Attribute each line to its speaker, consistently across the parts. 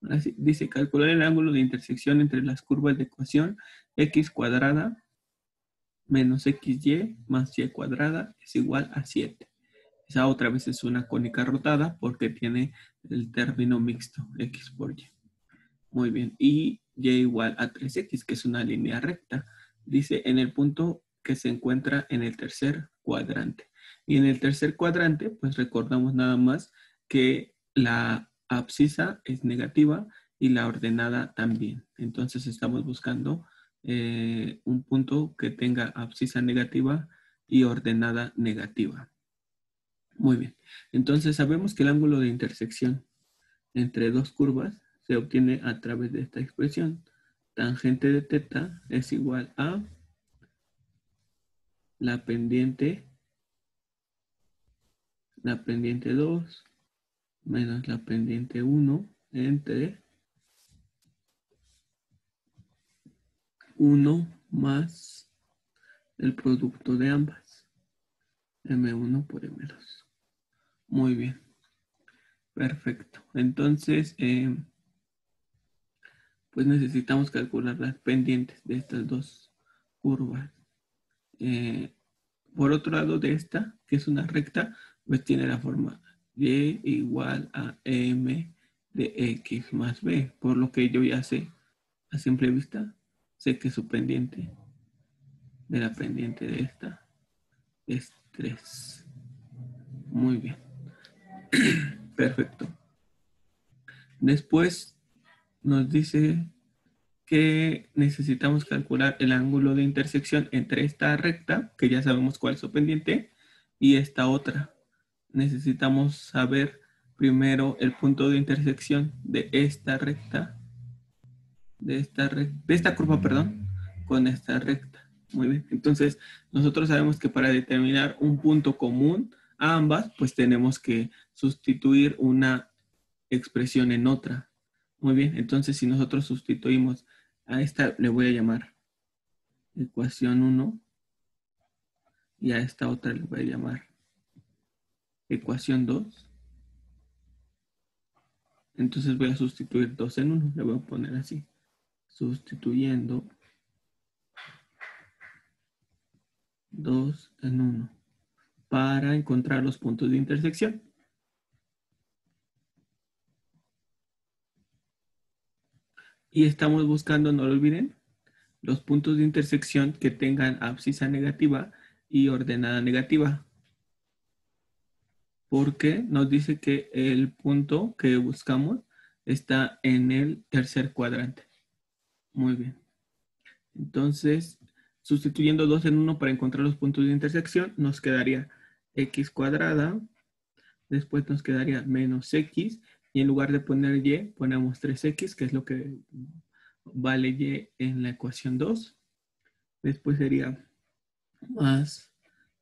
Speaker 1: Así, dice, calcular el ángulo de intersección entre las curvas de ecuación x cuadrada menos xy más y cuadrada es igual a 7. Esa otra vez es una cónica rotada porque tiene el término mixto, x por y. Muy bien. Y y igual a 3x, que es una línea recta. Dice en el punto que se encuentra en el tercer cuadrante. Y en el tercer cuadrante, pues recordamos nada más que la abscisa es negativa y la ordenada también. Entonces estamos buscando un punto que tenga abscisa negativa y ordenada negativa. Muy bien. Entonces sabemos que el ángulo de intersección entre dos curvas se obtiene a través de esta expresión. Tangente de teta es igual a la pendiente 2 menos la pendiente 1 entre 1 más el producto de ambas, M1 por M2. Muy bien. Perfecto. Entonces, pues necesitamos calcular las pendientes de estas dos curvas. Por otro lado de esta, que es una recta, pues tiene la forma y igual a m de x más b, por lo que yo ya sé a simple vista, sé que su pendiente de la pendiente de esta es 3. Muy bien. Perfecto. Después nos dice que necesitamos calcular el ángulo de intersección entre esta recta, que ya sabemos cuál es su pendiente, y esta otra. Necesitamos saber primero el punto de intersección de esta recta, de esta curva, perdón, con esta recta. Muy bien. Entonces, nosotros sabemos que para determinar un punto común a ambas, pues tenemos que sustituir una expresión en otra. Muy bien. Entonces, si nosotros sustituimos a esta, le voy a llamar ecuación 1 y a esta otra le voy a llamar ecuación 2. Entonces voy a sustituir 2 en 1. Le voy a poner así. Sustituyendo 2 en 1 para encontrar los puntos de intersección. Y estamos buscando, no lo olviden, los puntos de intersección que tengan abscisa negativa y ordenada negativa. Porque nos dice que el punto que buscamos está en el tercer cuadrante. Muy bien. Entonces, sustituyendo 2 en 1 para encontrar los puntos de intersección, nos quedaría x cuadrada. Después nos quedaría menos x. Y en lugar de poner y, ponemos 3x, que es lo que vale y en la ecuación 2. Después sería más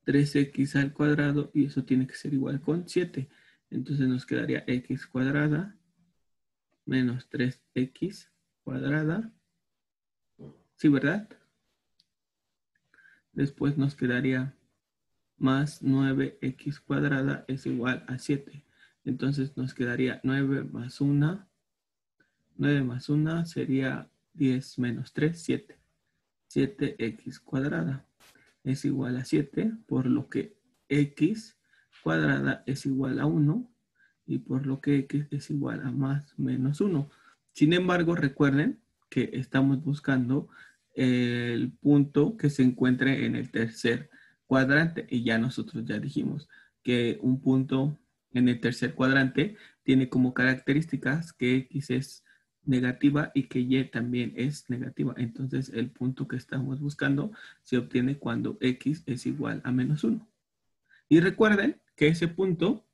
Speaker 1: 3x al cuadrado. Y eso tiene que ser igual con 7. Entonces nos quedaría x cuadrada menos 3x cuadrada. ¿Sí, verdad? Después nos quedaría más 9x cuadrada es igual a 7. Entonces nos quedaría 9 más 1. 9 más 1 sería 10 menos 3, 7. 7x cuadrada es igual a 7, por lo que x cuadrada es igual a 1 y por lo que x es igual a más menos 1. Sin embargo, recuerden que estamos buscando el punto que se encuentre en el tercer cuadrante y ya nosotros ya dijimos que un punto en el tercer cuadrante tiene como características que x es negativa y que y también es negativa. Entonces el punto que estamos buscando se obtiene cuando x es igual a menos 1. Y recuerden que ese punto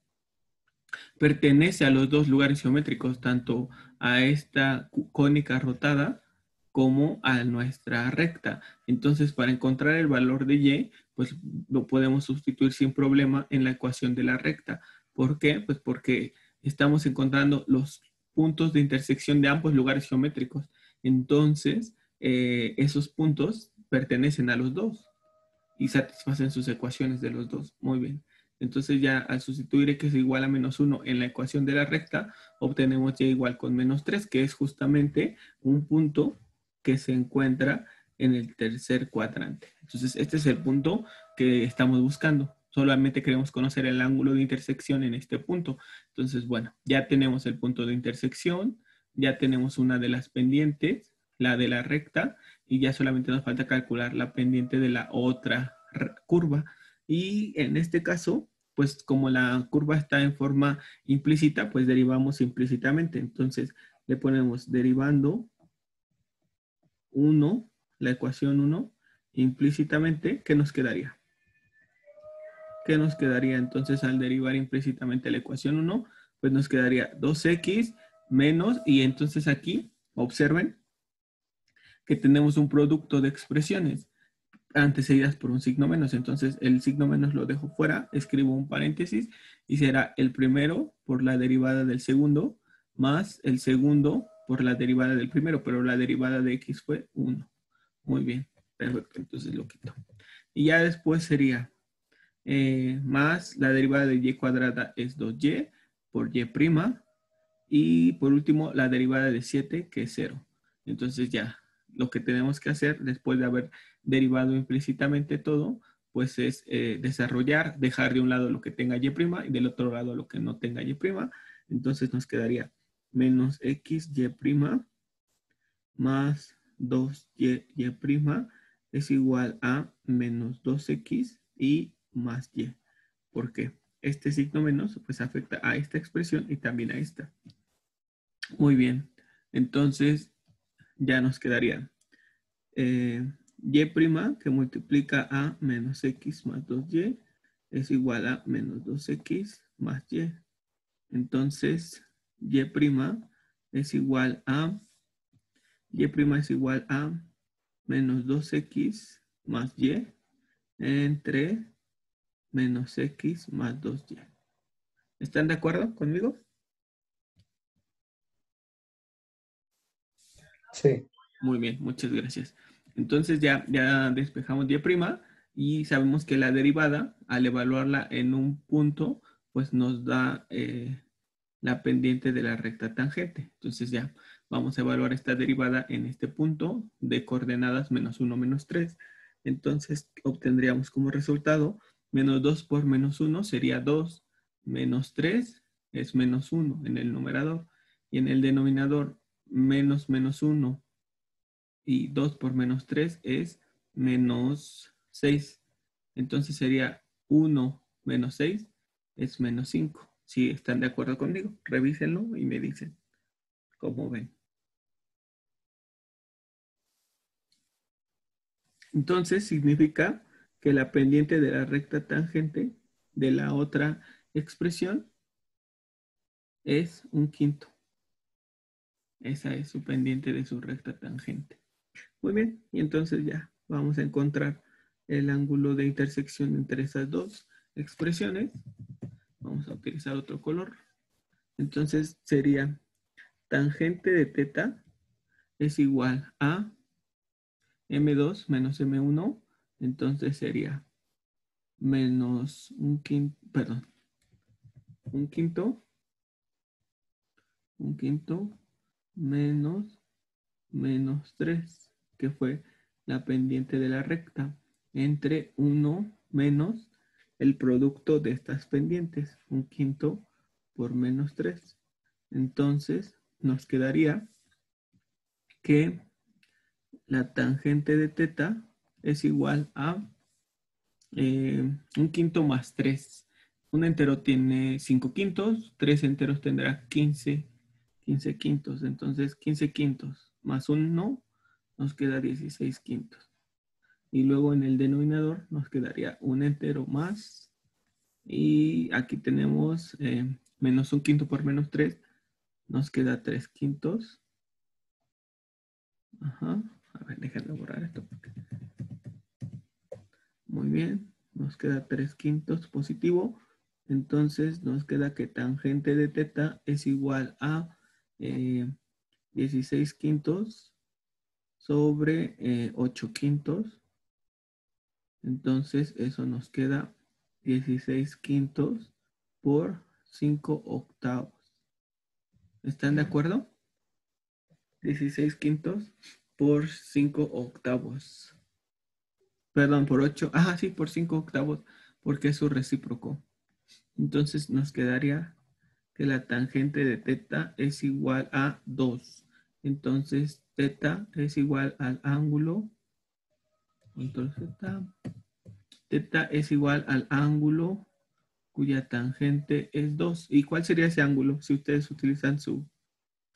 Speaker 1: pertenece a los dos lugares geométricos, tanto a esta cónica rotada como a nuestra recta. Entonces, para encontrar el valor de y, pues lo podemos sustituir sin problema en la ecuación de la recta. ¿Por qué? Pues porque estamos encontrando los puntos de intersección de ambos lugares geométricos. Entonces, esos puntos pertenecen a los dos y satisfacen sus ecuaciones de los dos. Muy bien. Entonces ya al sustituir x igual a menos 1 en la ecuación de la recta, obtenemos y igual con menos 3, que es justamente un punto que se encuentra en el tercer cuadrante. Entonces este es el punto que estamos buscando. Solamente queremos conocer el ángulo de intersección en este punto. Entonces, bueno, ya tenemos el punto de intersección, ya tenemos una de las pendientes, la de la recta, y ya solamente nos falta calcular la pendiente de la otra curva. Y en este caso, pues como la curva está en forma implícita, pues derivamos implícitamente. Entonces le ponemos derivando 1, la ecuación 1, implícitamente, ¿qué nos quedaría? ¿Qué nos quedaría entonces al derivar implícitamente la ecuación 1? Pues nos quedaría 2x menos, y entonces aquí, observen que tenemos un producto de expresiones antecedidas por un signo menos. Entonces el signo menos lo dejo fuera, escribo un paréntesis y será el primero por la derivada del segundo más el segundo por la derivada del primero, pero la derivada de x fue 1. Muy bien, perfecto, entonces lo quito. Y ya después sería más la derivada de y cuadrada es 2y por y prima. Y por último, la derivada de 7, que es 0. Entonces ya, lo que tenemos que hacer después de haber derivado implícitamente todo, pues es desarrollar, dejar de un lado lo que tenga y' y del otro lado lo que no tenga y'. Entonces nos quedaría menos x y' más 2y' es igual a menos 2x y más y. ¿Por qué? Este signo menos pues afecta a esta expresión y también a esta. Muy bien. Entonces ya nos quedaría y' que multiplica a menos x más 2y es igual a menos 2x más y. Entonces y' es igual a menos 2x más y entre menos x más 2y. ¿Están de acuerdo conmigo?
Speaker 2: Sí.
Speaker 1: Muy bien, muchas gracias. Entonces ya despejamos y' y sabemos que la derivada, al evaluarla en un punto, pues nos da la pendiente de la recta tangente. Entonces ya vamos a evaluar esta derivada en este punto de coordenadas menos 1, menos 3. Entonces obtendríamos como resultado menos 2 por menos 1 sería 2, menos 3 es menos 1 en el numerador, y en el denominador menos menos 1 y 2 por menos 3 es menos 6. Entonces sería 1 menos 6 es menos 5. Si están de acuerdo conmigo, revísenlo y me dicen cómo ven. Entonces significa que la pendiente de la recta tangente de la otra expresión es un quinto. Esa es su pendiente de su recta tangente. Muy bien, y entonces ya vamos a encontrar el ángulo de intersección entre esas dos expresiones. Vamos a utilizar otro color. Entonces sería tangente de teta es igual a M2 menos M1. Entonces sería menos un quinto, perdón, un quinto menos menos 3, que fue la pendiente de la recta, entre 1 menos el producto de estas pendientes, un quinto por menos 3. Entonces nos quedaría que la tangente de teta es igual a un quinto más 3. Un entero tiene 5 quintos, 3 enteros tendrá 15 quintos. Entonces 15 quintos más 1 nos queda 16 quintos. Y luego en el denominador nos quedaría un entero más. Y aquí tenemos menos un quinto por menos 3. Nos queda 3 quintos. Ajá. A ver, déjenme borrar esto. Muy bien. Nos queda 3 quintos positivo. Entonces nos queda que tangente de teta es igual a 16 quintos sobre 8 quintos. Entonces eso nos queda 16 quintos por 5 octavos. ¿Están de acuerdo? 16 quintos por 5 octavos. Perdón, por 8. Ah, sí, por 5 octavos, porque es su recíproco. Entonces nos quedaría que la tangente de teta es igual a 2. Entonces, teta es igual al ángulo. Control Z. Teta es igual al ángulo cuya tangente es 2. ¿Y cuál sería ese ángulo si ustedes utilizan su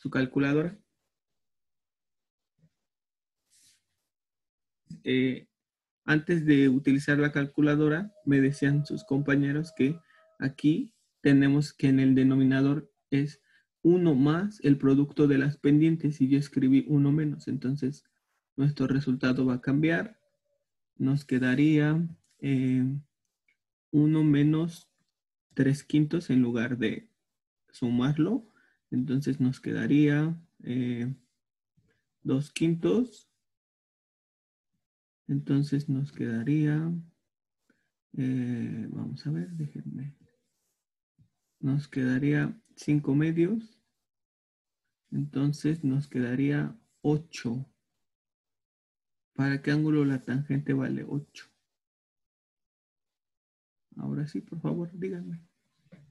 Speaker 1: calculadora? Eh, Antes de utilizar la calculadora, me decían sus compañeros que aquí tenemos que en el denominador es 1 más el producto de las pendientes y yo escribí 1 menos. Entonces, nuestro resultado va a cambiar. Nos quedaría 1 menos 3 quintos en lugar de sumarlo. Entonces, nos quedaría 2 quintos. Entonces, nos quedaría... vamos a ver, déjenme. Nos quedaría 5 medios. Entonces nos quedaría 8. ¿Para qué ángulo la tangente vale 8? Ahora sí, por favor, díganme.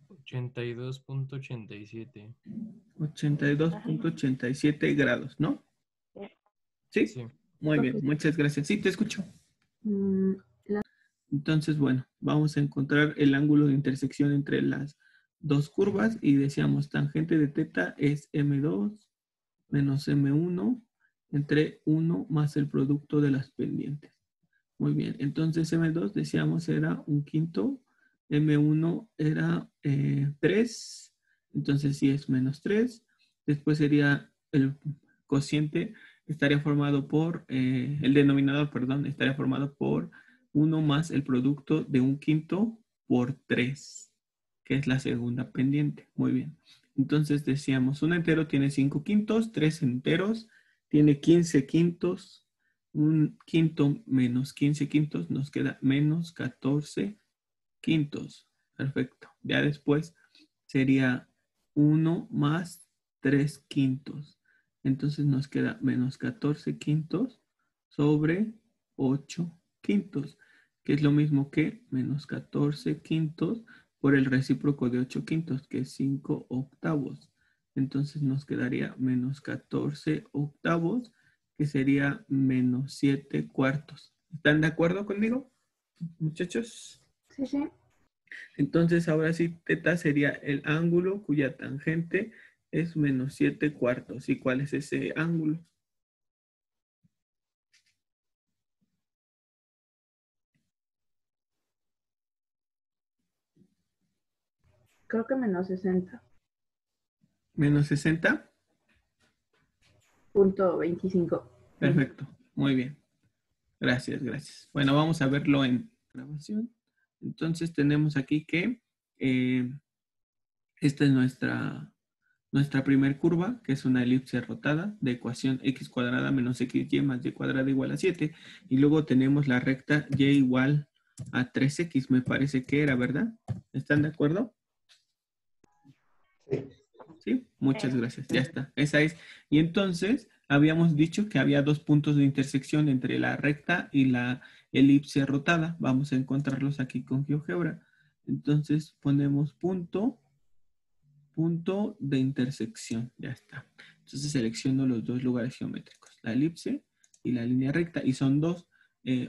Speaker 2: 82.87.
Speaker 1: 82.87 grados, ¿no? ¿Sí?
Speaker 2: Sí.
Speaker 1: Muy bien, muchas gracias. Sí, te escucho. Entonces, bueno, vamos a encontrar el ángulo de intersección entre las dos curvas y decíamos tangente de teta es M2 menos M1 entre 1 más el producto de las pendientes. Muy bien, entonces M2 decíamos era un quinto, M1 era 3, entonces sí es menos 3. Después sería el cociente, estaría formado por, el denominador, perdón, estaría formado por 1 más el producto de un quinto por 3, que es la segunda pendiente. Muy bien. Entonces decíamos, un entero tiene 5 quintos, 3 enteros, tiene 15 quintos, un quinto menos 15 quintos nos queda menos 14 quintos. Perfecto. Ya después sería 1 más 3 quintos. Entonces nos queda menos 14 quintos sobre 8 quintos, que es lo mismo que menos 14 quintos por el recíproco de 8 quintos, que es 5 octavos. Entonces nos quedaría menos 14 octavos, que sería menos 7 cuartos. ¿Están de acuerdo conmigo, muchachos?
Speaker 3: Sí, sí.
Speaker 1: Entonces ahora sí, teta sería el ángulo cuya tangente es menos 7 cuartos. ¿Y cuál es ese ángulo?
Speaker 3: Creo que menos 60.
Speaker 1: Menos
Speaker 3: .25.
Speaker 1: Perfecto, muy bien. Gracias, gracias. Bueno, vamos a verlo en grabación. Entonces tenemos aquí que esta es nuestra primer curva, que es una elipse rotada de ecuación x cuadrada menos xy más y cuadrada igual a 7. Y luego tenemos la recta y igual a 3x, me parece que era, ¿verdad? ¿Están de acuerdo?
Speaker 4: Sí.
Speaker 1: Sí, muchas gracias. Ya está. Esa es. Y entonces habíamos dicho que había dos puntos de intersección entre la recta y la elipse rotada. Vamos a encontrarlos aquí con GeoGebra. Entonces ponemos punto de intersección. Ya está. Entonces selecciono los dos lugares geométricos, la elipse y la línea recta. Y son dos.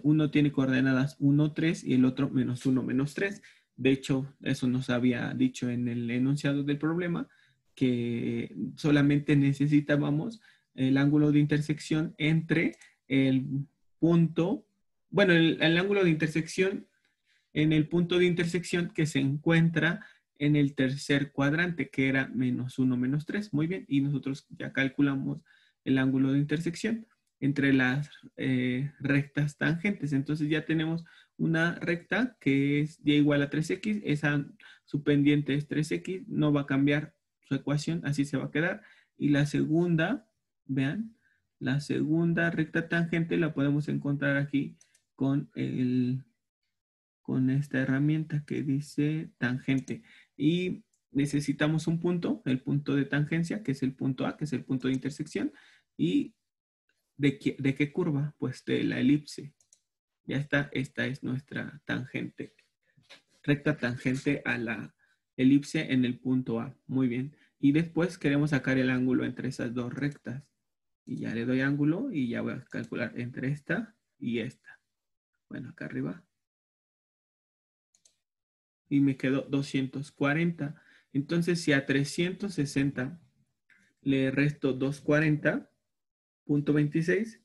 Speaker 1: Uno tiene coordenadas 1, 3 y el otro menos 1, menos 3. De hecho, eso nos había dicho en el enunciado del problema, que solamente necesitábamos el ángulo de intersección entre el punto, bueno, el ángulo de intersección en el punto de intersección que se encuentra en el tercer cuadrante, que era menos 1, menos 3. Muy bien, y nosotros ya calculamos el ángulo de intersección entre las rectas tangentes. Entonces ya tenemos una recta que es y igual a 3x, esa, su pendiente es 3x, no va a cambiar su ecuación, así se va a quedar. Y la segunda, vean, la segunda recta tangente la podemos encontrar aquí con el con esta herramienta que dice tangente. Y necesitamos un punto, el punto de tangencia, que es el punto A, que es el punto de intersección. ¿Y de qué curva? Pues de la elipse. Ya está, esta es nuestra tangente. Recta tangente a la elipse en el punto A. Muy bien. Y después queremos sacar el ángulo entre esas dos rectas. Y ya le doy ángulo y ya voy a calcular entre esta y esta. Bueno, acá arriba. Y me quedó 240. Entonces, si a 360 le resto 240.26,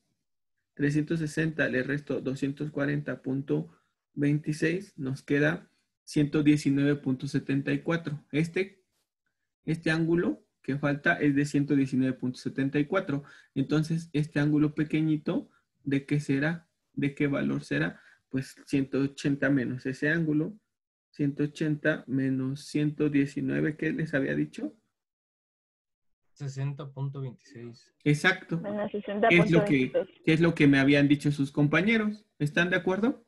Speaker 1: 360 le resto 240.26, nos queda 119.74. Este ángulo que falta es de 119.74. Entonces, este ángulo pequeñito, ¿de qué será? ¿De qué valor será? Pues 180 menos ese ángulo. 180 menos 119, ¿qué les había dicho?
Speaker 2: 60.26.
Speaker 1: Exacto.
Speaker 3: Menos
Speaker 1: ¿Qué
Speaker 3: 60.26.
Speaker 1: es lo que me habían dicho sus compañeros? ¿Están de acuerdo?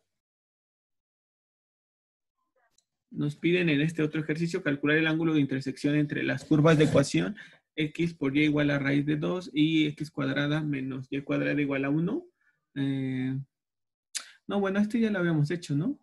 Speaker 1: Nos piden en este otro ejercicio calcular el ángulo de intersección entre las curvas de ecuación x por y igual a raíz de 2 y x cuadrada menos y cuadrada igual a 1. No, bueno, esto ya lo habíamos hecho, ¿no?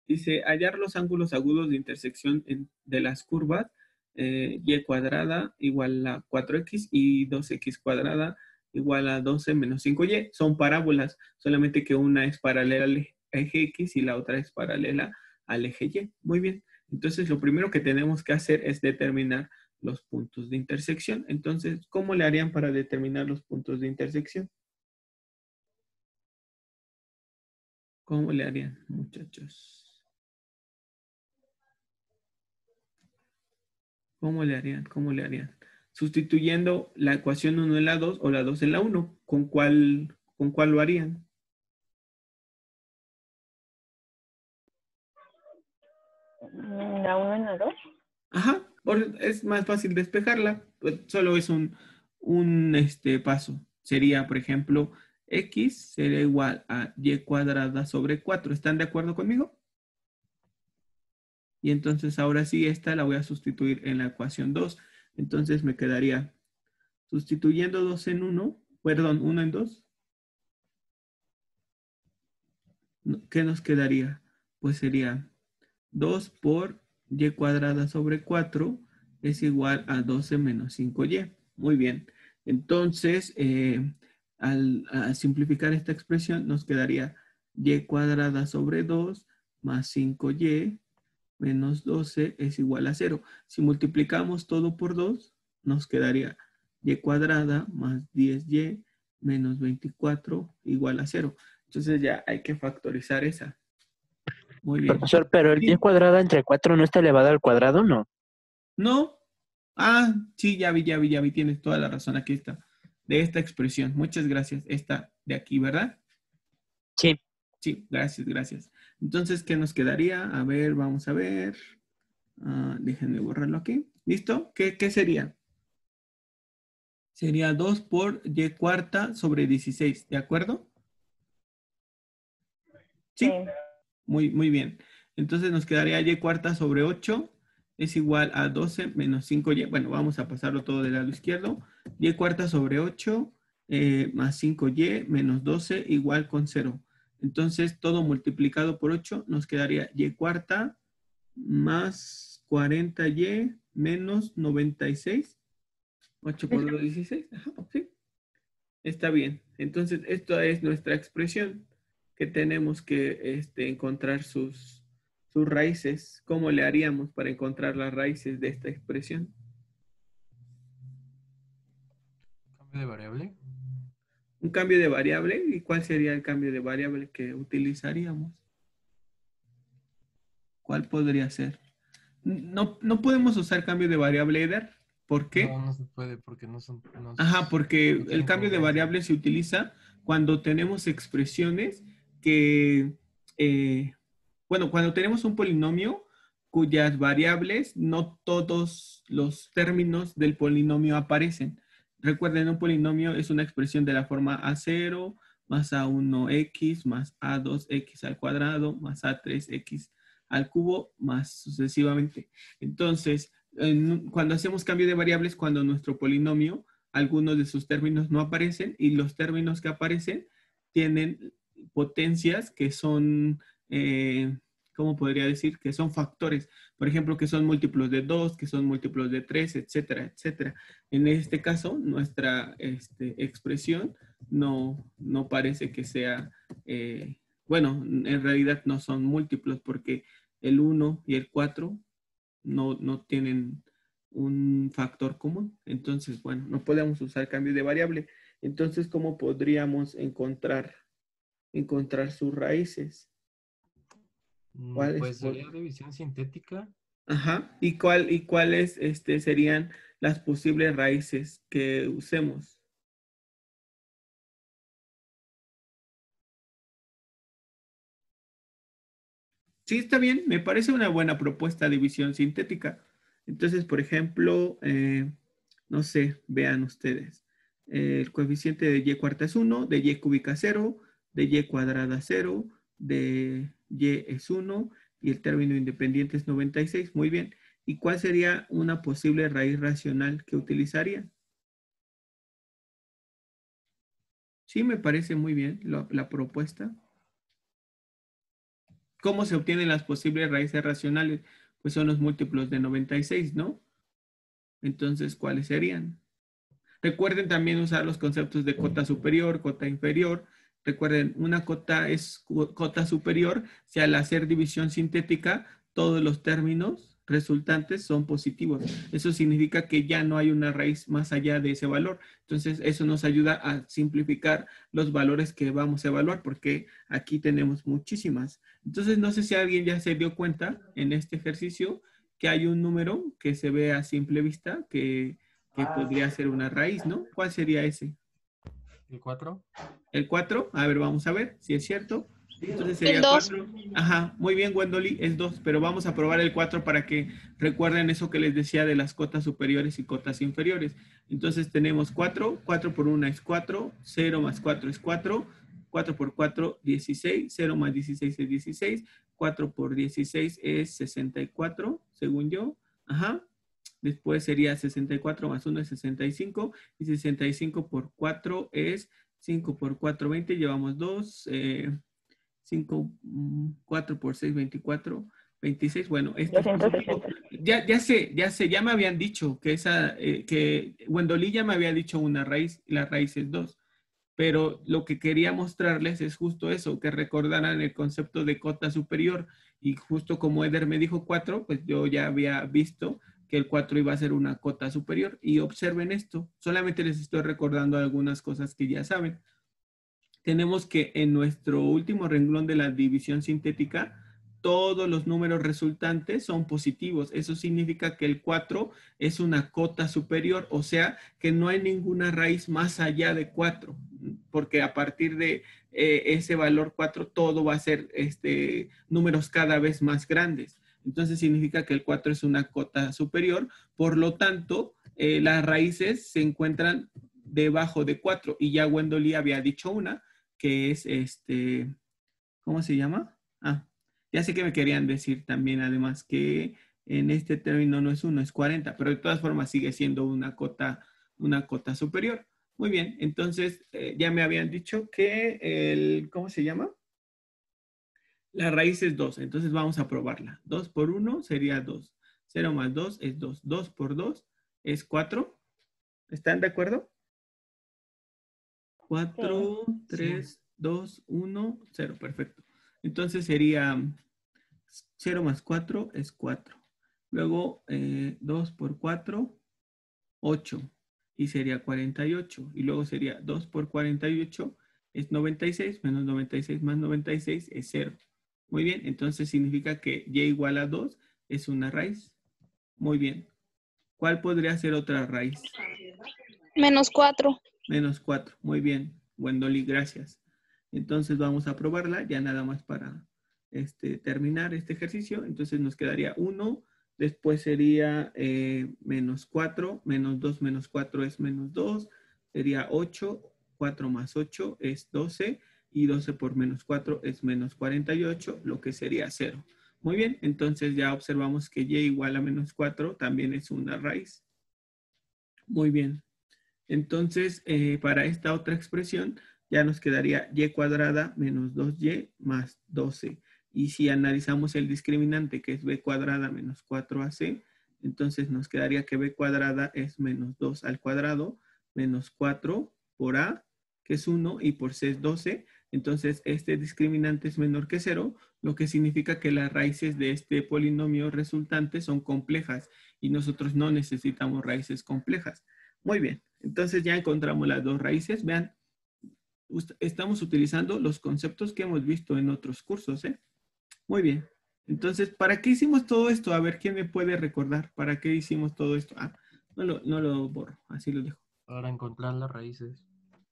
Speaker 1: Dice, hallar los ángulos agudos de intersección de las curvas y cuadrada igual a 4x y 2x cuadrada igual a 12 menos 5y. Son parábolas, solamente que una es paralela al eje x y la otra es paralela al eje y. Muy bien. Entonces, lo primero que tenemos que hacer es determinar los puntos de intersección. Entonces, ¿cómo le harían para determinar los puntos de intersección? ¿Cómo le harían, muchachos? ¿Cómo le harían? ¿Cómo le harían? Sustituyendo la ecuación 1 en la 2 o la 2 en la 1. ¿Con cuál lo harían?
Speaker 3: ¿La 1 en la 2?
Speaker 1: Ajá, es más fácil despejarla. Pues solo es un paso. Sería, por ejemplo, x sería igual a y cuadrada sobre 4. ¿Están de acuerdo conmigo? Y entonces ahora sí, esta la voy a sustituir en la ecuación 2. Entonces me quedaría sustituyendo 2 en 1, perdón, 1 en 2. ¿Qué nos quedaría? Pues sería 2 por y cuadrada sobre 4 es igual a 12 menos 5y. Muy bien. Entonces, al simplificar esta expresión, nos quedaría y cuadrada sobre 2 más 5y menos 12 es igual a 0. Si multiplicamos todo por 2, nos quedaría y cuadrada más 10y menos 24 igual a 0. Entonces ya hay que factorizar esa. Muy bien.
Speaker 4: Profesor, pero el
Speaker 1: Sí.
Speaker 4: y cuadrada entre 4 no está elevado al cuadrado, ¿no?
Speaker 1: ¿No? Ah, sí, ya vi. Tienes toda la razón. Aquí está. De esta expresión. Muchas gracias. Esta de aquí, ¿verdad?
Speaker 4: Sí.
Speaker 1: Sí, gracias. Entonces, ¿qué nos quedaría? A ver, vamos a ver. Déjenme borrarlo aquí. ¿Listo? ¿Qué sería? Sería 2 por y cuarta sobre 16. ¿De acuerdo? Sí. Muy bien. Entonces nos quedaría y cuarta sobre 8 es igual a 12 menos 5y. Bueno, vamos a pasarlo todo del lado izquierdo. Y cuarta sobre 8 más 5y menos 12 igual con 0. Entonces todo multiplicado por 8 nos quedaría y cuarta más 40y menos 96. 8 por 2, 16. Ajá, sí. Está bien. Entonces, esta es nuestra expresión que tenemos que encontrar sus raíces. ¿Cómo le haríamos para encontrar las raíces de esta expresión?
Speaker 2: ¿Cambio de variable?
Speaker 1: Un cambio de variable. ¿Y cuál sería el cambio de variable que utilizaríamos? ¿Cuál podría ser? No podemos usar cambio de variable, Eder. ¿Por qué?
Speaker 2: No se puede porque no son...
Speaker 1: Ajá, porque
Speaker 2: no
Speaker 1: el cambio de
Speaker 2: congruencia.
Speaker 1: variable se utiliza cuando tenemos expresiones que, cuando tenemos un polinomio cuyas variables, no todos los términos del polinomio aparecen. Recuerden, un polinomio es una expresión de la forma A0, más A1x más A2x al cuadrado más A3x al cubo más sucesivamente. Entonces, cuando hacemos cambio de variables, cuando nuestro polinomio, algunos de sus términos no aparecen y los términos que aparecen tienen potencias que son, ¿cómo podría decir? Que son factores. Por ejemplo, que son múltiplos de 2, que son múltiplos de 3, etcétera, etcétera. En este caso, nuestra expresión no parece que sea, bueno, en realidad no son múltiplos porque el 1 y el 4 no tienen un factor común. Entonces, bueno, no podemos usar cambio de variable. Entonces, ¿cómo podríamos encontrar sus raíces? ¿Cuáles?
Speaker 2: Pues sería división sintética.
Speaker 1: Ajá. ¿Y cuáles serían las posibles raíces que usemos? Sí, está bien. Me parece una buena propuesta de división sintética. Entonces, por ejemplo, no sé, vean ustedes. El coeficiente de y cuarta es 1, de y cúbica 0, de y cuadrada 0, de y es 1 y el término independiente es 96. Muy bien. ¿Y cuál sería una posible raíz racional que utilizaría? Sí, me parece muy bien la propuesta. ¿Cómo se obtienen las posibles raíces racionales? Pues son los múltiplos de 96, ¿no? Entonces, ¿cuáles serían? Recuerden también usar los conceptos de cota superior, cota inferior. Recuerden, una cota es cota superior si al hacer división sintética todos los términos resultantes son positivos. Eso significa que ya no hay una raíz más allá de ese valor. Entonces, eso nos ayuda a simplificar los valores que vamos a evaluar porque aquí tenemos muchísimas. Entonces, no sé si alguien ya se dio cuenta en este ejercicio que hay un número que se ve a simple vista que podría ser una raíz, ¿no? ¿Cuál sería ese?
Speaker 2: ¿El 4?
Speaker 1: ¿El 4? A ver, vamos a ver si es cierto. Entonces sería
Speaker 5: El 2.
Speaker 1: 4. Ajá, muy bien, Gwendolyn, es 2, pero vamos a probar el 4 para que recuerden eso que les decía de las cotas superiores y cotas inferiores. Entonces tenemos 4, 4 por 1 es 4, 0 más 4 es 4, 4 por 4, 16, 0 más 16 es 16, 4 por 16 es 64, según yo. Ajá. Después sería 64 más 1 es 65 y 65 por 4 es 5 por 4, 20. Llevamos 2. 5, 4 por 6, 24, 26. Bueno, esto es positivo.
Speaker 3: 260.
Speaker 1: Ya sé, ya me habían dicho que que Gwendolyn ya me había dicho una raíz, la raíz es 2. Pero lo que quería mostrarles es justo eso, que recordaran el concepto de cota superior. Y justo como Eder me dijo 4, pues yo ya había visto que el 4 iba a ser una cota superior. Y observen esto, solamente les estoy recordando algunas cosas que ya saben. Tenemos que en nuestro último renglón de la división sintética, todos los números resultantes son positivos. Eso significa que el 4 es una cota superior, o sea que no hay ninguna raíz más allá de 4, porque a partir de ese valor 4 todo va a ser números cada vez más grandes. Entonces significa que el 4 es una cota superior, por lo tanto, las raíces se encuentran debajo de 4 y ya Gwendolyn había dicho una, que es ¿cómo se llama? Ah, ya sé que me querían decir también además que en este término no es 1, es 40, pero de todas formas sigue siendo una cota superior. Muy bien, entonces ya me habían dicho que ¿cómo se llama? La raíz es 2, entonces vamos a probarla. 2 por 1 sería 2. 0 más 2 es 2. 2 por 2 es 4. ¿Están de acuerdo? 4, 3, 2, 1, 0. Perfecto. Entonces sería 0 más 4 es 4. Luego 2 por 4, 8. Y sería 48. Y luego sería 2 por 48 es 96. Menos 96 más 96 es 0. Muy bien. Entonces significa que y igual a 2 es una raíz. Muy bien. ¿Cuál podría ser otra raíz?
Speaker 5: Menos 4.
Speaker 1: Menos 4. Muy bien. Gwendolyn, gracias. Entonces vamos a probarla ya nada más para terminar este ejercicio. Entonces nos quedaría 1. Después sería menos 4. Menos 2 menos 4 es menos 2. Sería 8. 4 más 8 es 12 y 12 por menos 4 es menos 48, lo que sería 0. Muy bien, entonces ya observamos que y igual a menos 4 también es una raíz. Muy bien. Entonces, para esta otra expresión, ya nos quedaría y cuadrada menos 2y más 12. Y si analizamos el discriminante, que es b cuadrada menos 4ac, entonces nos quedaría que b cuadrada es menos 2 al cuadrado, menos 4 por a, que es 1, y por c es 12. Entonces, este discriminante es menor que 0, lo que significa que las raíces de este polinomio resultante son complejas y nosotros no necesitamos raíces complejas. Muy bien, entonces ya encontramos las dos raíces. Vean, estamos utilizando los conceptos que hemos visto en otros cursos, ¿eh? Muy bien. Entonces, ¿para qué hicimos todo esto? A ver, ¿quién me puede recordar? ¿Para qué hicimos todo esto? Ah, no lo borro, así lo dejo.
Speaker 2: Para encontrar las raíces.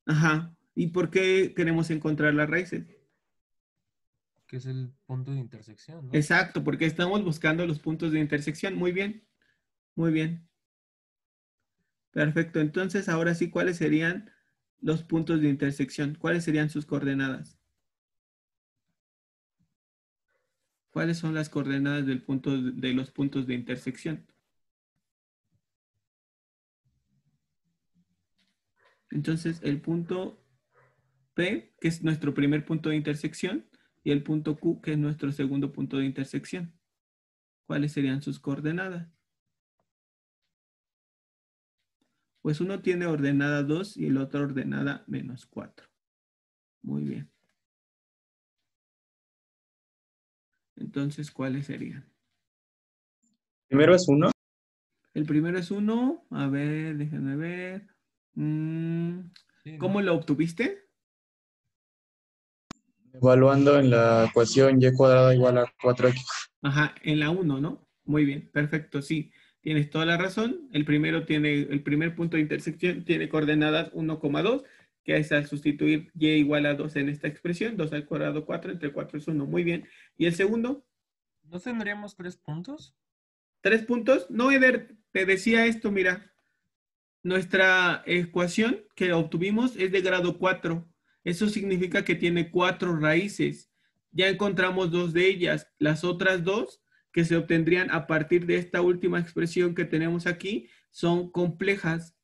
Speaker 1: Ajá. ¿Y por qué queremos encontrar las raíces?
Speaker 2: Que es el punto de intersección, ¿no?
Speaker 1: Exacto, porque estamos buscando los puntos de intersección. Muy bien, muy bien. Perfecto. Entonces, ahora sí, ¿cuáles serían los puntos de intersección? ¿Cuáles serían sus coordenadas? ¿Cuáles son las coordenadas del punto de los puntos de intersección? Entonces, el punto P, que es nuestro primer punto de intersección, y el punto Q, que es nuestro segundo punto de intersección. ¿Cuáles serían sus coordenadas? Pues uno tiene ordenada 2 y el otro ordenada menos 4. Muy bien. Entonces, ¿cuáles serían?
Speaker 6: Primero es 1.
Speaker 1: El primero es 1. A ver, déjenme ver.
Speaker 2: Sí,
Speaker 1: ¿Cómo
Speaker 2: ¿no?
Speaker 1: lo obtuviste?
Speaker 6: Evaluando en la ecuación y cuadrada igual a 4x.
Speaker 1: Ajá, en la 1, ¿no? Muy bien, perfecto, sí. Tienes toda la razón. El primer punto de intersección tiene coordenadas 1,2, que es al sustituir y igual a 2 en esta expresión, 2 al cuadrado 4, entre 4 es 1. Muy bien. ¿Y el segundo?
Speaker 2: ¿No tendríamos 3 puntos?
Speaker 1: 3 puntos. No, Eder, te decía esto, mira. Nuestra ecuación que obtuvimos es de grado 4. Eso significa que tiene 4 raíces. Ya encontramos 2 de ellas. Las otras 2 que se obtendrían a partir de esta última expresión que tenemos aquí son complejas.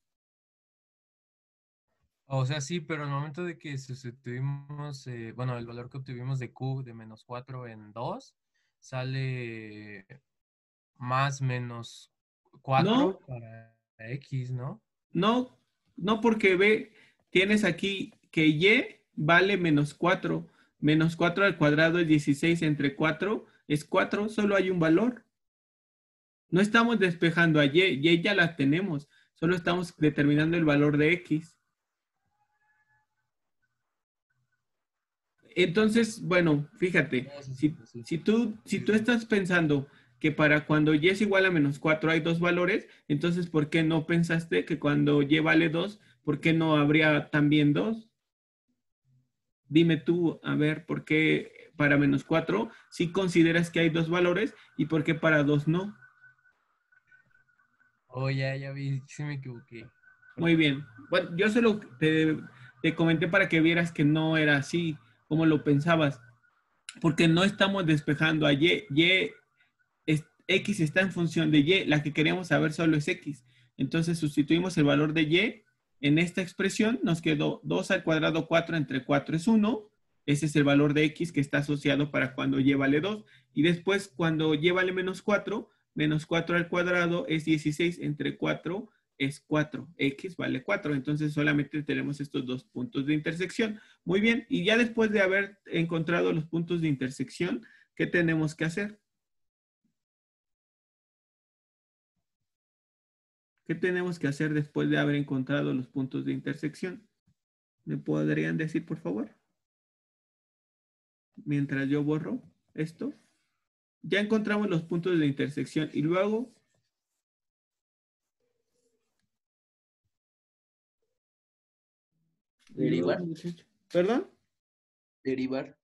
Speaker 2: O sea, sí, pero al momento de que sustituimos, bueno, el valor que obtuvimos de Q de menos 4 en 2, sale más menos 4
Speaker 1: No,
Speaker 2: para X, ¿no?
Speaker 1: no, no, porque ve, tienes aquí que y vale menos 4. Menos 4 al cuadrado es 16 entre 4 es 4. Solo hay un valor. No estamos despejando a y ya la tenemos. Solo estamos determinando el valor de x. Entonces, bueno, fíjate,
Speaker 2: No, sí,
Speaker 1: si,
Speaker 2: cierto, sí.
Speaker 1: si tú, si
Speaker 2: Sí,
Speaker 1: tú
Speaker 2: sí.
Speaker 1: estás pensando que para cuando y es igual a menos 4 hay dos valores, entonces, ¿por qué no pensaste que cuando y vale 2, ¿por qué no habría también 2? Dime tú, a ver, ¿por qué para menos 4 sí consideras que hay dos valores y por qué para 2 no?
Speaker 2: Oh, ya vi, sí me equivoqué.
Speaker 1: Muy bien. Bueno, yo solo te comenté para que vieras que no era así como lo pensabas, porque no estamos despejando a y. X está en función de y, la que queremos saber solo es x. Entonces sustituimos el valor de y en esta expresión, nos quedó 2 al cuadrado 4 entre 4 es 1. Ese es el valor de x que está asociado para cuando y vale 2. Y después, cuando y vale menos 4 al cuadrado es 16 entre 4 es 4. X vale 4. Entonces solamente tenemos estos dos puntos de intersección. Muy bien. Y ya después de haber encontrado los puntos de intersección, ¿qué tenemos que hacer? ¿Qué tenemos que hacer después de haber encontrado los puntos de intersección? ¿Me podrían decir, por favor? Mientras yo borro esto. Ya encontramos los puntos de intersección y luego...
Speaker 7: Derivar.
Speaker 1: ¿Perdón?
Speaker 7: Derivar.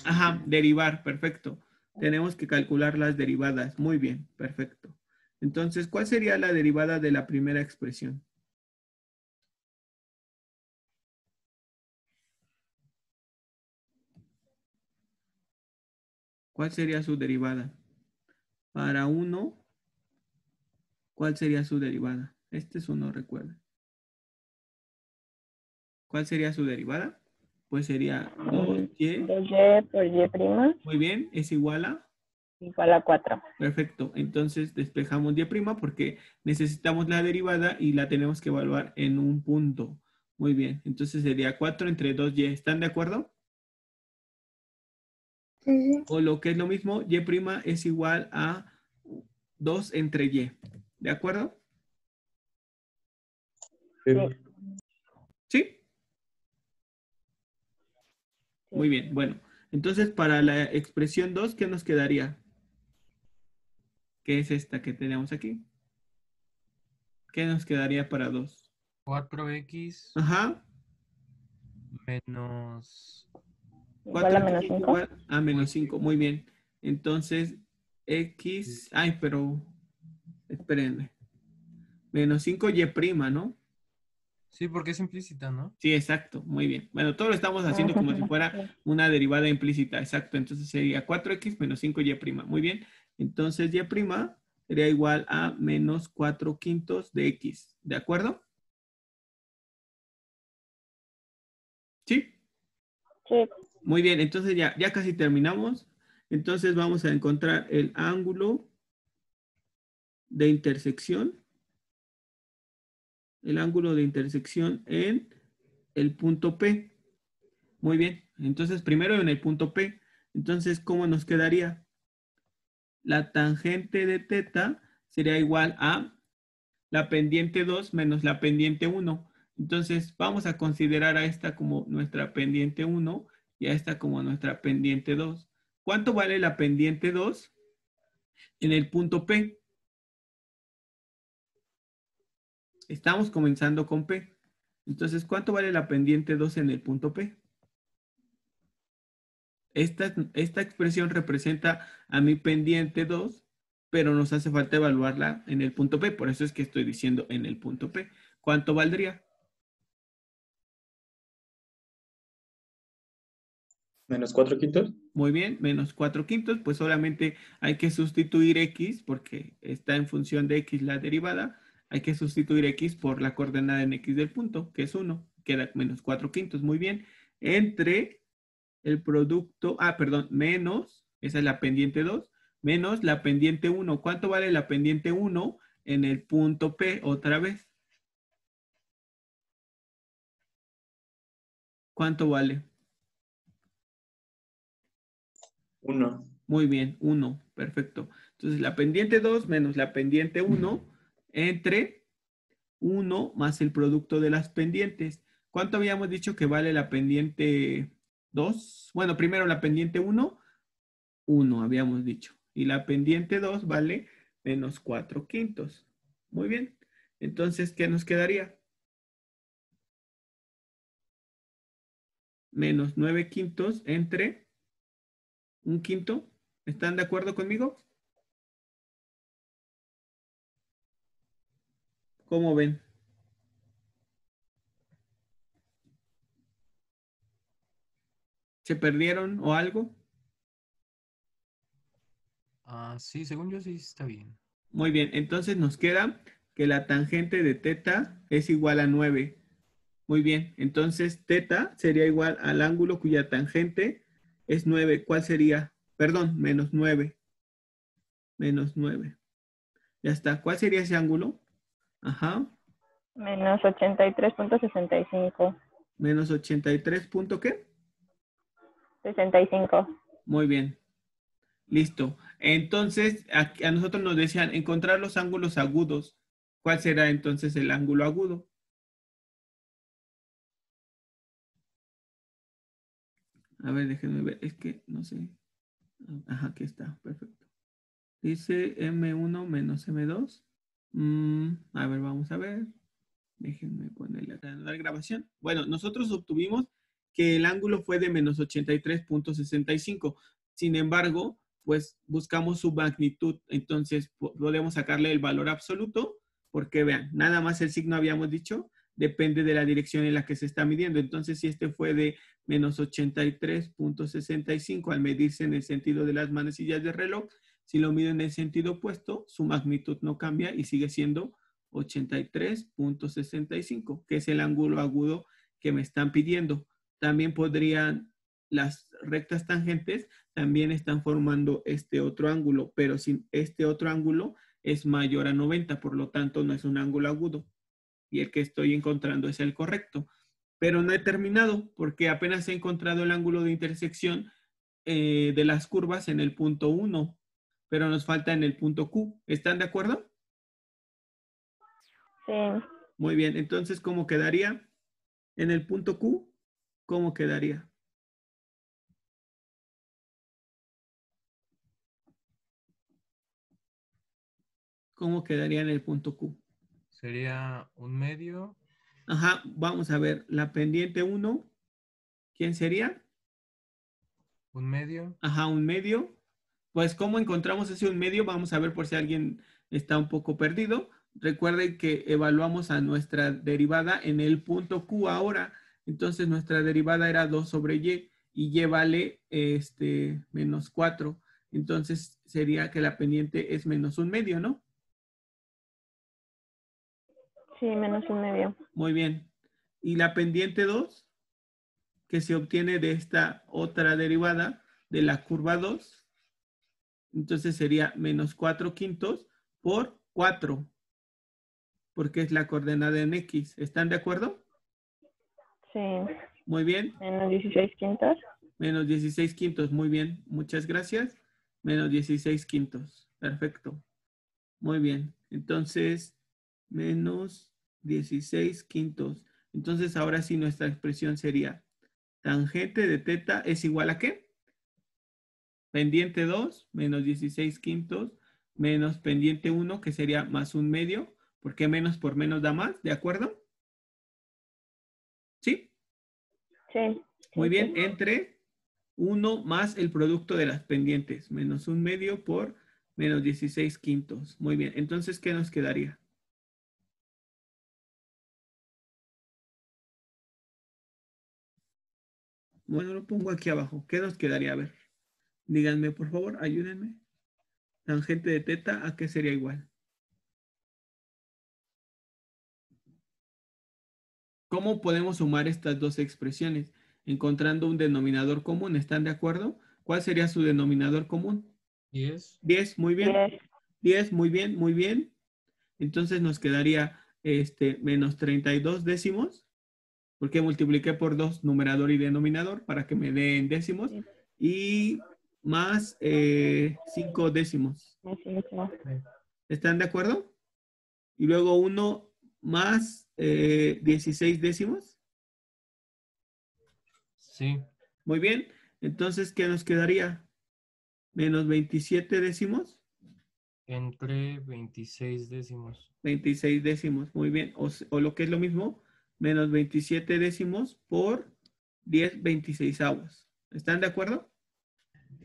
Speaker 1: Ajá, derivar, perfecto. Tenemos que calcular las derivadas. Muy bien, perfecto. Entonces, ¿cuál sería la derivada de la primera expresión? ¿Cuál sería su derivada? Para 1, ¿cuál sería su derivada? Este es 1, recuerda. ¿Cuál sería su derivada? Pues sería 2y.
Speaker 3: 2y por y prima
Speaker 1: Muy bien, es igual a...
Speaker 3: igual a 4.
Speaker 1: Perfecto, entonces despejamos y' porque necesitamos la derivada y la tenemos que evaluar en un punto. Muy bien, entonces sería 4 entre 2y. ¿Están de acuerdo? O lo que es lo mismo, y' es igual a 2 entre y. ¿De acuerdo? ¿Sí? Muy bien, bueno. Entonces, para la expresión 2, ¿qué nos quedaría? ¿Qué es esta que tenemos aquí? ¿Qué nos quedaría para 2?
Speaker 2: 4x
Speaker 1: Ajá.
Speaker 2: menos...
Speaker 3: Igual a
Speaker 1: 4x
Speaker 3: menos 5.
Speaker 1: igual a menos 5. Muy bien. Entonces, x... Ay, pero... Espérenme. Menos 5 y', ¿no?
Speaker 2: Sí, porque es implícita, ¿no?
Speaker 1: Sí, exacto. Muy bien. Bueno, todo lo estamos haciendo como si fuera una derivada implícita. Exacto. Entonces sería 4x menos 5y'. Muy bien. Entonces y' sería igual a menos 4/5 de x. ¿De acuerdo? ¿Sí?
Speaker 3: Sí.
Speaker 1: Muy bien. Entonces ya casi terminamos. Entonces vamos a encontrar el ángulo de intersección. El ángulo de intersección en el punto P. Muy bien. Entonces, primero en el punto P. Entonces, ¿cómo nos quedaría? La tangente de teta sería igual a la pendiente 2 menos la pendiente 1. Entonces, vamos a considerar a esta como nuestra pendiente 1 y a esta como nuestra pendiente 2. ¿Cuánto vale la pendiente 2 en el punto P? Estamos comenzando con P. Entonces, ¿cuánto vale la pendiente 2 en el punto P? Esta expresión representa a mi pendiente 2, pero nos hace falta evaluarla en el punto P. Por eso es que estoy diciendo en el punto P. ¿Cuánto valdría?
Speaker 6: Menos 4/5.
Speaker 1: Muy bien, menos 4/5. Pues solamente hay que sustituir x, porque está en función de x la derivada. Hay que sustituir x por la coordenada en x del punto, que es 1. Queda menos 4/5. Muy bien. Entre el producto, perdón, menos, esa es la pendiente 2, menos la pendiente 1. ¿Cuánto vale la pendiente 1 en el punto P otra vez? ¿Cuánto vale?
Speaker 6: 1.
Speaker 1: Muy bien, 1, perfecto. Entonces la pendiente 2 menos la pendiente 1 entre 1 más el producto de las pendientes. ¿Cuánto habíamos dicho que vale la pendiente 2? Bueno, primero la pendiente 1, 1 habíamos dicho. Y la pendiente 2 vale menos 4/5. Muy bien. Entonces, ¿qué nos quedaría? Menos 9/5 entre 1/5. ¿Están de acuerdo conmigo? ¿Cómo ven? ¿Se perdieron o algo?
Speaker 2: Sí, según yo sí está bien.
Speaker 1: Muy bien, entonces nos queda que la tangente de teta es igual a 9. Muy bien, entonces teta sería igual al ángulo cuya tangente es 9. ¿Cuál sería? Perdón, menos 9. Menos 9. Ya está. ¿Cuál sería ese ángulo? Ajá.
Speaker 3: Menos 83.65.
Speaker 1: Menos 83 punto ¿qué?
Speaker 3: 65.
Speaker 1: Muy bien. Listo. Entonces, a nosotros nos decían encontrar los ángulos agudos. ¿Cuál será entonces el ángulo agudo? A ver, déjenme ver. Es que no sé. Ajá, aquí está. Perfecto. Dice M1 menos M2. A ver, vamos a ver. Déjenme ponerle acá en la grabación. Bueno, nosotros obtuvimos que el ángulo fue de menos 83.65. Sin embargo, pues buscamos su magnitud. Entonces, podemos sacarle el valor absoluto. Porque vean, nada más el signo habíamos dicho. depende de la dirección en la que se está midiendo. Entonces, si este fue de menos 83.65 al medirse en el sentido de las manecillas de reloj, si lo mido en el sentido opuesto, su magnitud no cambia y sigue siendo 83.65, que es el ángulo agudo que me están pidiendo. También podrían, las rectas tangentes también están formando este otro ángulo, pero si este otro ángulo es mayor a 90, por lo tanto no es un ángulo agudo. Y el que estoy encontrando es el correcto. Pero no he terminado porque apenas he encontrado el ángulo de intersección de las curvas en el punto 1, pero nos falta en el punto Q. ¿Están de acuerdo?
Speaker 3: Sí.
Speaker 1: Muy bien, entonces, ¿cómo quedaría? En el punto Q, ¿cómo quedaría? ¿Cómo quedaría en el punto Q?
Speaker 2: Sería un medio.
Speaker 1: Ajá, vamos a ver, la pendiente 1, ¿quién sería?
Speaker 2: Un medio.
Speaker 1: Ajá, un medio. Pues, ¿cómo encontramos ese un medio? Vamos a ver por si alguien está un poco perdido. Recuerden que evaluamos a nuestra derivada en el punto Q ahora. Entonces, nuestra derivada era 2 sobre y vale menos 4. Entonces, sería que la pendiente es menos un medio, ¿no?
Speaker 3: Sí, menos un medio.
Speaker 1: Muy bien. Y la pendiente 2, que se obtiene de esta otra derivada de la curva 2, entonces sería menos 4 quintos por 4, porque es la coordenada en X. ¿Están de acuerdo?
Speaker 3: Sí.
Speaker 1: Muy bien.
Speaker 3: Menos 16 quintos.
Speaker 1: Menos 16 quintos. Muy bien. Muchas gracias. Menos 16 quintos. Perfecto. Muy bien. Entonces, menos 16 quintos. Entonces, ahora sí nuestra expresión sería tangente de teta es igual a ¿qué? Pendiente 2 menos 16 quintos menos pendiente 1, que sería más un medio, porque menos por menos da más, ¿de acuerdo? ¿Sí?
Speaker 3: Sí.
Speaker 1: Muy bien,
Speaker 3: Sí.
Speaker 1: entre 1 más el producto de las pendientes, menos un medio por menos 16 quintos. Muy bien, entonces, ¿qué nos quedaría? Bueno, lo pongo aquí abajo. ¿Qué nos quedaría? A ver, díganme, por favor, ayúdenme. Tangente de teta, ¿a qué sería igual? ¿Cómo podemos sumar estas dos expresiones? Encontrando un denominador común, ¿están de acuerdo? ¿Cuál sería su denominador común?
Speaker 2: 10.
Speaker 1: 10, muy bien.
Speaker 3: 10.
Speaker 1: 10, muy bien, muy bien. Entonces nos quedaría menos 32 décimos, porque multipliqué por 2 numerador y denominador para que me den décimos, y más 5 décimos.
Speaker 3: Más 5.
Speaker 1: ¿Están de acuerdo? Y luego 1 más 16 décimos.
Speaker 2: Sí.
Speaker 1: Muy bien. Entonces, ¿qué nos quedaría? Menos 27 décimos.
Speaker 2: Entre 26 décimos.
Speaker 1: 26 décimos, muy bien. O lo que es lo mismo, menos 27 décimos por 10 26avos. ¿Están de acuerdo?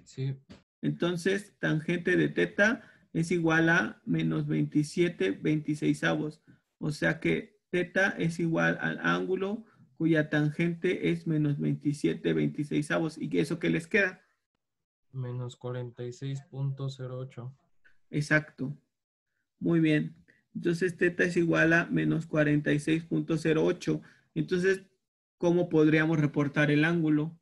Speaker 2: Sí.
Speaker 1: Entonces, tangente de teta es igual a menos 27 26avos. O sea que teta es igual al ángulo cuya tangente es menos 27 26avos. ¿Y eso qué les queda?
Speaker 2: Menos 46.08.
Speaker 1: Exacto. Muy bien. Entonces, teta es igual a menos 46.08. Entonces, ¿cómo podríamos reportar el ángulo?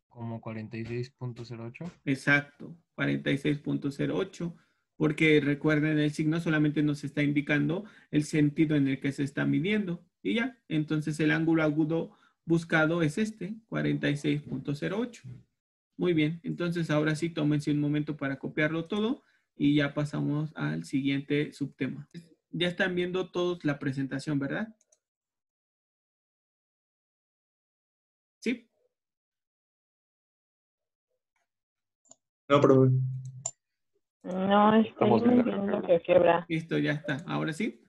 Speaker 2: Como 46.08.
Speaker 1: Exacto, 46.08. Porque recuerden, el signo solamente nos está indicando el sentido en el que se está midiendo. Y ya, entonces el ángulo agudo buscado es 46.08. Muy bien, entonces ahora sí tómense un momento para copiarlo todo y ya pasamos al siguiente subtema. Ya están viendo todos la presentación, ¿verdad? ¿Sí?
Speaker 6: No, profe.
Speaker 3: No, estoy viendo que quebra.
Speaker 1: Listo, ya está. Ahora sí.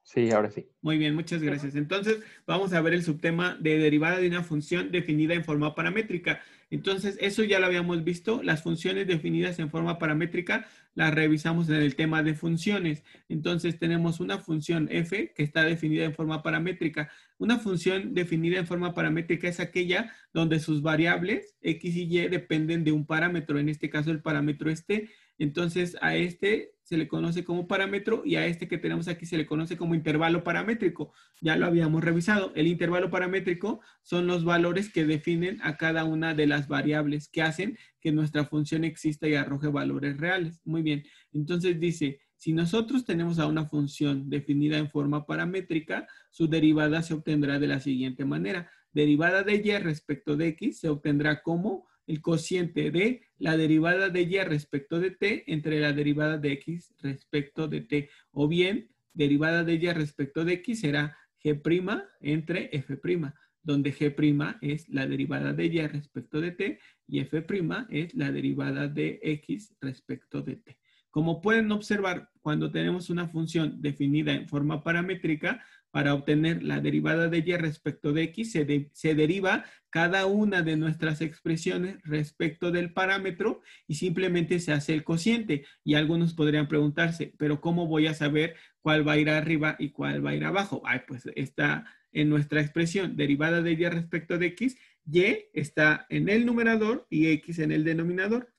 Speaker 8: Sí, ahora sí.
Speaker 1: Muy bien, muchas gracias. Entonces, vamos a ver el subtema de derivada de una función definida en forma paramétrica. Entonces, eso ya lo habíamos visto. Las funciones definidas en forma paramétrica las revisamos en el tema de funciones. Entonces, tenemos una función f que está definida en forma paramétrica. Una función definida en forma paramétrica es aquella donde sus variables x y y dependen de un parámetro. En este caso, el parámetro es t. Entonces, a este se le conoce como parámetro y a este que tenemos aquí se le conoce como intervalo paramétrico. Ya lo habíamos revisado. El intervalo paramétrico son los valores que definen a cada una de las variables que hacen que nuestra función exista y arroje valores reales. Muy bien. Entonces dice, si nosotros tenemos a una función definida en forma paramétrica, su derivada se obtendrá de la siguiente manera. Derivada de y respecto de x se obtendrá como el cociente de la derivada de y respecto de t entre la derivada de x respecto de t. O bien, derivada de y respecto de x será g' entre f', donde g' es la derivada de y respecto de t y f' es la derivada de x respecto de t. Como pueden observar, cuando tenemos una función definida en forma paramétrica, para obtener la derivada de y respecto de x, se deriva cada una de nuestras expresiones respecto del parámetro y simplemente se hace el cociente. Y algunos podrían preguntarse, ¿pero cómo voy a saber cuál va a ir arriba y cuál va a ir abajo? Pues está en nuestra expresión, derivada de y respecto de x, y está en el numerador y x en el denominador.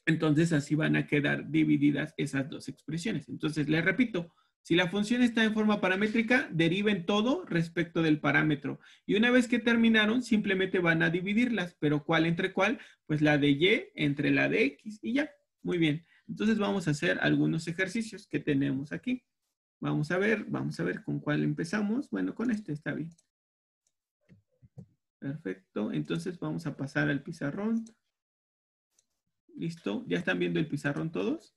Speaker 1: Entonces así van a quedar divididas esas dos expresiones. Entonces les repito, si la función está en forma paramétrica, deriven todo respecto del parámetro. Y una vez que terminaron, simplemente van a dividirlas. ¿Pero cuál entre cuál? Pues la de y entre la de x y ya. Muy bien. Entonces vamos a hacer algunos ejercicios que tenemos aquí. Vamos a ver con cuál empezamos. Bueno, con este está bien. Perfecto. Entonces vamos a pasar al pizarrón. ¿Listo? ¿Ya están viendo el pizarrón todos?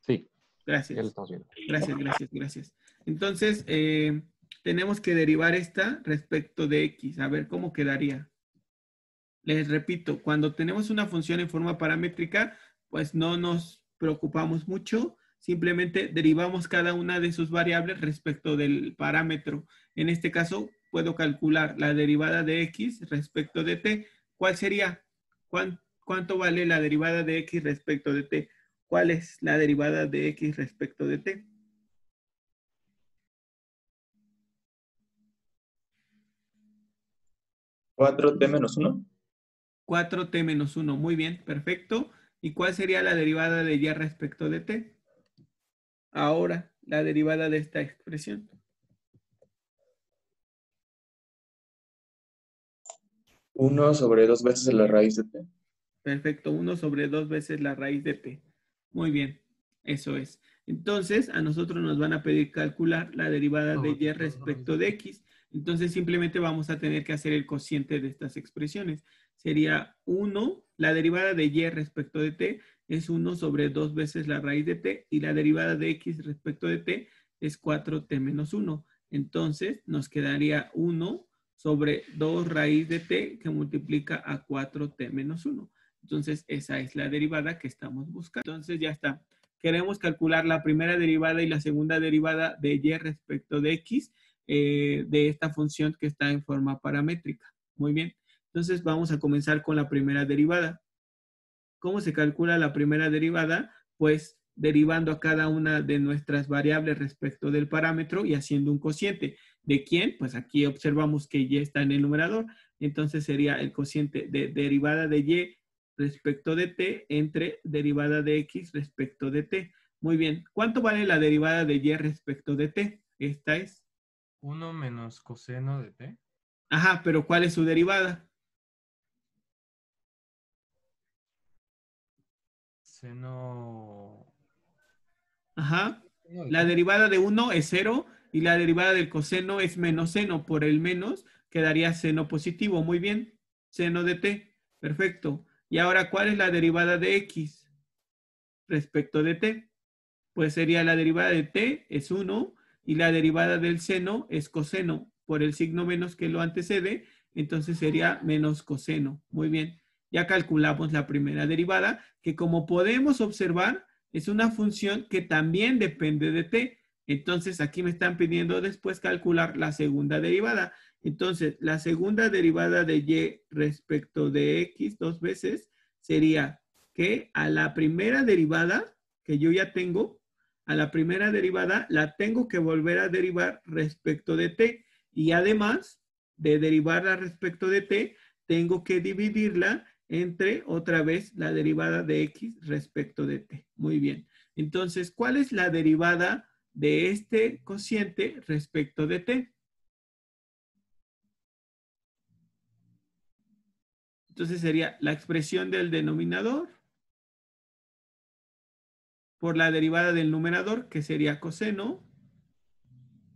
Speaker 8: Sí.
Speaker 1: Gracias.
Speaker 8: Ya lo estamos viendo.
Speaker 1: Gracias. Entonces, tenemos que derivar esta respecto de x. A ver, ¿cómo quedaría? Les repito, cuando tenemos una función en forma paramétrica, pues no nos preocupamos mucho. Simplemente derivamos cada una de sus variables respecto del parámetro. En este caso, puedo calcular la derivada de x respecto de t. ¿Cuál sería? ¿Cuánto vale la derivada de x respecto de t? ¿Cuál es la derivada de x respecto de t?
Speaker 6: ¿4t menos 1?
Speaker 1: 4t menos 1. Muy bien, perfecto. ¿Y cuál sería la derivada de y respecto de t? Ahora, la derivada de esta expresión.
Speaker 6: 1 sobre 2 veces la raíz de t.
Speaker 1: Perfecto, 1 sobre 2 veces la raíz de t. Muy bien, eso es. Entonces, a nosotros nos van a pedir calcular la derivada de y respecto de x. Entonces, simplemente vamos a tener que hacer el cociente de estas expresiones. Sería 1, la derivada de y respecto de t es 1 sobre 2 veces la raíz de t y la derivada de x respecto de t es 4t menos 1. Entonces, nos quedaría 1 sobre 2 raíz de t que multiplica a 4t menos 1. Entonces, esa es la derivada que estamos buscando. Entonces, ya está. Queremos calcular la primera derivada y la segunda derivada de y respecto de x de esta función que está en forma paramétrica. Muy bien. Entonces, vamos a comenzar con la primera derivada. ¿Cómo se calcula la primera derivada? Pues derivando a cada una de nuestras variables respecto del parámetro y haciendo un cociente. ¿De quién? Pues aquí observamos que y está en el numerador. Entonces sería el cociente de derivada de y respecto de t entre derivada de x respecto de t. Muy bien. ¿Cuánto vale la derivada de y respecto de t? Esta es
Speaker 2: 1 menos coseno de t.
Speaker 1: Ajá, pero ¿cuál es su derivada?
Speaker 2: Seno.
Speaker 1: Ajá. La derivada de 1 es 0 y la derivada del coseno es menos seno. Por el menos quedaría seno positivo. Muy bien. Seno de t. Perfecto. Y ahora, ¿cuál es la derivada de x respecto de t? Pues sería la derivada de t es 1 y la derivada del seno es coseno. Por el signo menos que lo antecede, entonces sería menos coseno. Muy bien. Ya calculamos la primera derivada, que como podemos observar, es una función que también depende de t. Entonces, aquí me están pidiendo después calcular la segunda derivada. Entonces, la segunda derivada de y respecto de x 2 veces sería que a la primera derivada que yo ya tengo, a la primera derivada la tengo que volver a derivar respecto de t. Y además de derivarla respecto de t, tengo que dividirla entre otra vez la derivada de x respecto de t. Muy bien. Entonces, ¿cuál es la derivada de este cociente respecto de t? Entonces sería la expresión del denominador por la derivada del numerador, que sería coseno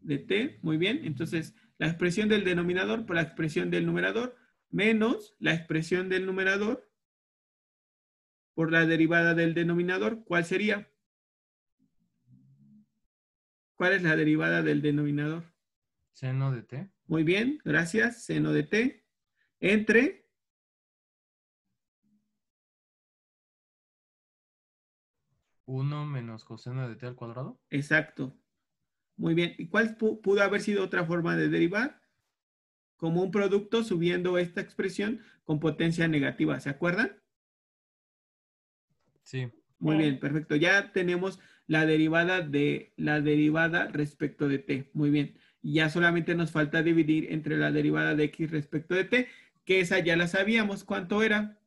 Speaker 1: de t. Muy bien. Entonces, la expresión del denominador por la expresión del numerador menos la expresión del numerador por la derivada del denominador. ¿Cuál sería? ¿Cuál es la derivada del denominador?
Speaker 2: Seno de t.
Speaker 1: Muy bien, gracias. Seno de t entre
Speaker 2: 1 menos coseno de t al cuadrado.
Speaker 1: exacto. Muy bien. ¿Y cuál pudo haber sido otra forma de derivar? Como un producto subiendo esta expresión con potencia negativa. ¿Se acuerdan?
Speaker 2: Sí.
Speaker 1: Muy
Speaker 3: Sí.
Speaker 1: bien, perfecto. Ya tenemos la derivada respecto de t. Muy bien. Y ya solamente nos falta dividir entre la derivada de x respecto de t, que esa ya la sabíamos. ¿Cuánto era?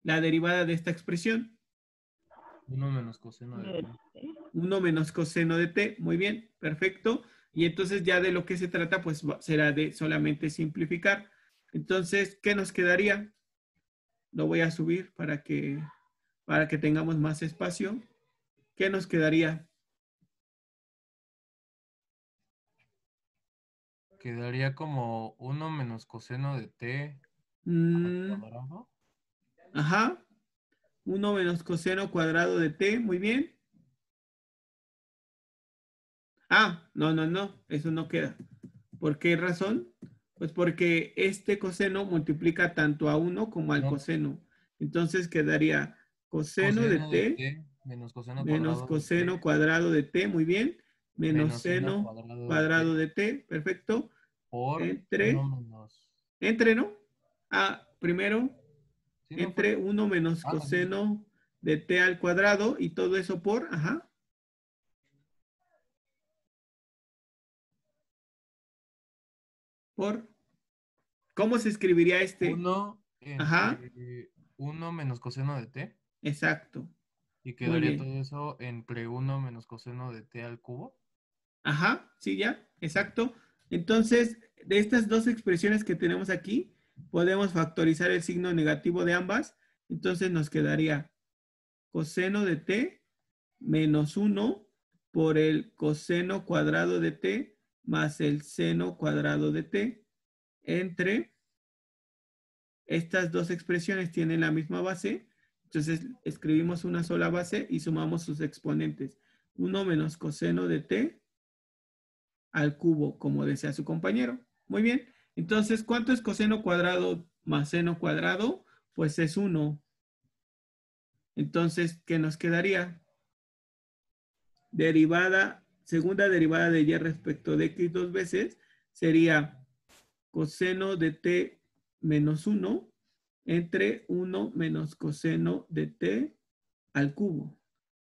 Speaker 1: La derivada de esta expresión.
Speaker 2: 1 menos coseno de t.
Speaker 1: 1 menos coseno de t. Muy bien, perfecto. Y entonces ya de lo que se trata, pues será de solamente simplificar. Entonces, ¿qué nos quedaría? Lo voy a subir para que tengamos más espacio. ¿Qué nos quedaría?
Speaker 2: Quedaría como 1 menos coseno de t al
Speaker 1: Mm,
Speaker 2: cuadrado.
Speaker 1: ajá. 1 menos coseno cuadrado de t. Muy bien. Ah, no. Eso no queda. ¿Por qué razón? Pues porque este coseno multiplica tanto a 1 como al
Speaker 2: No.
Speaker 1: coseno. Entonces quedaría coseno de t
Speaker 2: menos coseno
Speaker 1: menos
Speaker 2: cuadrado
Speaker 1: coseno
Speaker 2: de t
Speaker 1: cuadrado de t. Muy bien. Menos
Speaker 2: menos seno
Speaker 1: seno
Speaker 2: cuadrado
Speaker 1: cuadrado de t. Perfecto.
Speaker 2: por 1
Speaker 1: Entre,
Speaker 2: menos...
Speaker 1: ¿no? Ah, primero,
Speaker 2: Sí, no fue...
Speaker 1: entre 1 menos
Speaker 2: Ah, sí.
Speaker 1: coseno de t al cuadrado y todo eso por, ajá. Por, ¿cómo se escribiría este?
Speaker 2: 1
Speaker 1: Ajá,
Speaker 2: entre 1 menos coseno de t.
Speaker 1: exacto.
Speaker 2: Y
Speaker 1: Muy
Speaker 2: quedaría todo
Speaker 1: bien.
Speaker 2: eso entre 1 menos coseno de t al cubo.
Speaker 1: Ajá, sí, ya, exacto. Entonces, de estas dos expresiones que tenemos aquí, podemos factorizar el signo negativo de ambas. Entonces nos quedaría coseno de t menos 1 por el coseno cuadrado de t más el seno cuadrado de t entre estas dos expresiones tienen la misma base. Entonces escribimos una sola base y sumamos sus exponentes. 1 menos coseno de t al cubo, como desea su compañero. Muy bien. Entonces, ¿cuánto es coseno cuadrado más seno cuadrado? Pues es 1. Entonces, ¿qué nos quedaría? Segunda derivada de y respecto de x 2 veces sería coseno de t menos 1 entre 1 menos coseno de t al cubo.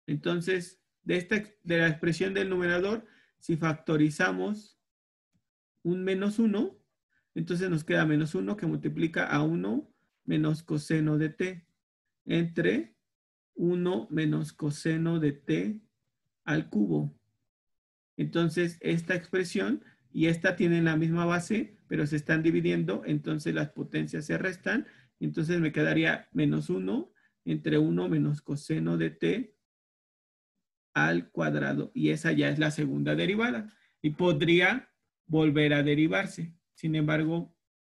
Speaker 1: Entonces, de la expresión del numerador, si factorizamos un menos 1, entonces nos queda menos 1 que multiplica a 1 menos coseno de t entre 1 menos coseno de t al cubo. Entonces, esta expresión y esta tienen la misma base, pero se están dividiendo, entonces las potencias se restan. Entonces me quedaría menos 1 entre 1 menos coseno de t al cuadrado. Y esa ya es la segunda derivada. Y podría volver a derivarse. Sin embargo,